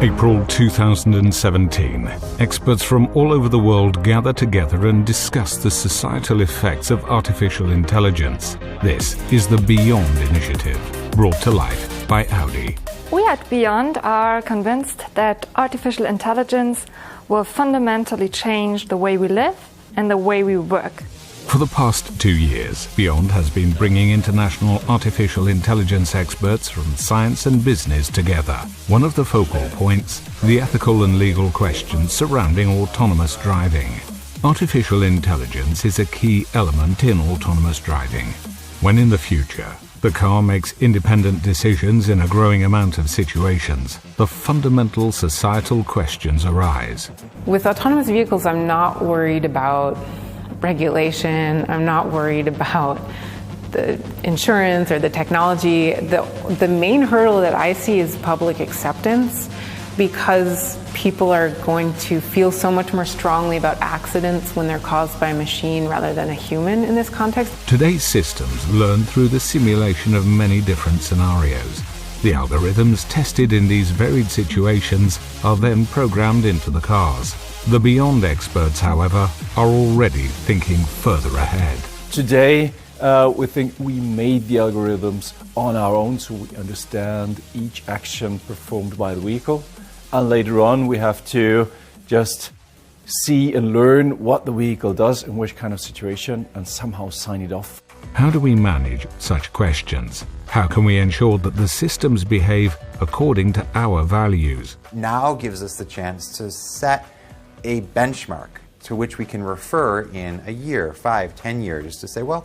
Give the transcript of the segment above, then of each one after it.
April 2017. Experts from all over the world gather together and discuss the societal effects of artificial intelligence. This is the Beyond initiative, brought to life by Audi. We at Beyond are convinced that artificial intelligence will fundamentally change the way we live and the way we work. For the past 2 years, Beyond has been bringing international artificial intelligence experts from science and business together. One of the focal points, the ethical and legal questions surrounding autonomous driving. Artificial intelligence is a key element in autonomous driving. When in the future, the car makes independent decisions in a growing amount of situations, the fundamental societal questions arise. With autonomous vehicles, I'm not worried about regulation. I'm not worried about the insurance or the technology. The main hurdle that I see is public acceptance, because people are going to feel so much more strongly about accidents when they're caused by a machine rather than a human in this context. Today's systems learn through the simulation of many different scenarios. The algorithms tested in these varied situations are then programmed into the cars. The Beyond experts, however, are already thinking further ahead. Today, we think we made the algorithms on our own, so we understand each action performed by the vehicle. And later on, we have to just see and learn what the vehicle does in which kind of situation and somehow sign it off. How do we manage such questions? How can we ensure that the systems behave according to our values? Now gives us the chance to set a benchmark to which we can refer in a year, 5, 10 years, to say, well,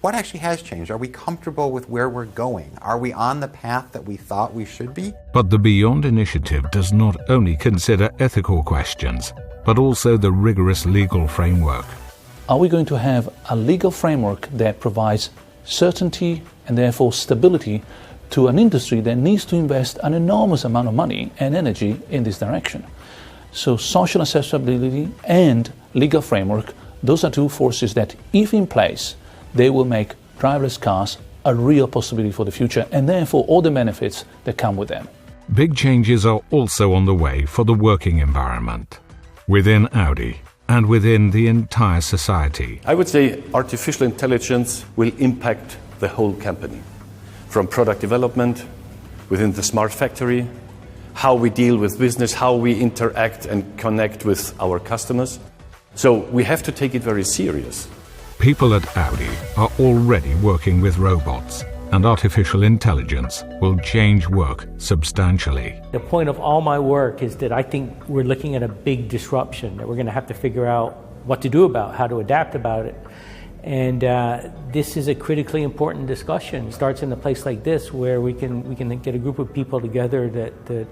what actually has changed? Are we comfortable with where we're going? Are we on the path that we thought we should be? But the Beyond initiative does not only consider ethical questions, but also the rigorous legal framework. Are we going to have a legal framework that provides certainty and therefore stability to an industry that needs to invest an enormous amount of money and energy in this direction? So social acceptability and legal framework, those are two forces that, if in place, they will make driverless cars a real possibility for the future, and therefore all the benefits that come with them. Big changes are also on the way for the working environment, within Audi and within the entire society. I would say artificial intelligence will impact the whole company, from product development, within the smart factory, how we deal with business, how we interact and connect with our customers. So we have to take it very serious. People at Audi are already working with robots, and artificial intelligence will change work substantially. The point of all my work is that I think we're looking at a big disruption that we're going to have to figure out what to do about, how to adapt about it. And this is a critically important discussion. It starts in a place like this, where we can get a group of people together that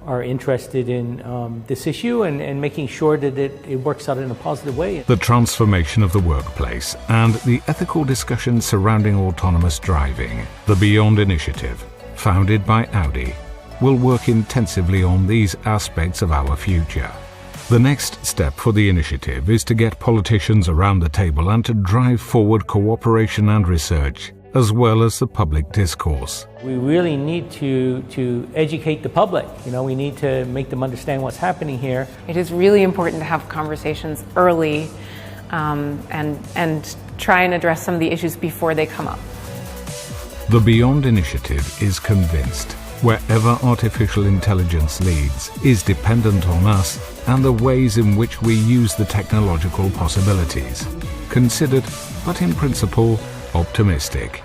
are interested in this issue and making sure that it works out in a positive way. The transformation of the workplace and the ethical discussion surrounding autonomous driving, the Beyond initiative, founded by Audi, will work intensively on these aspects of our future. The next step for the initiative is to get politicians around the table and to drive forward cooperation and research, as well as the public discourse. We really need to educate the public. We need to make them understand what's happening here. It is really important to have conversations early and try and address some of the issues before they come up. The Beyond initiative is convinced wherever artificial intelligence leads is dependent on us and the ways in which we use the technological possibilities. Considered, but in principle, optimistic.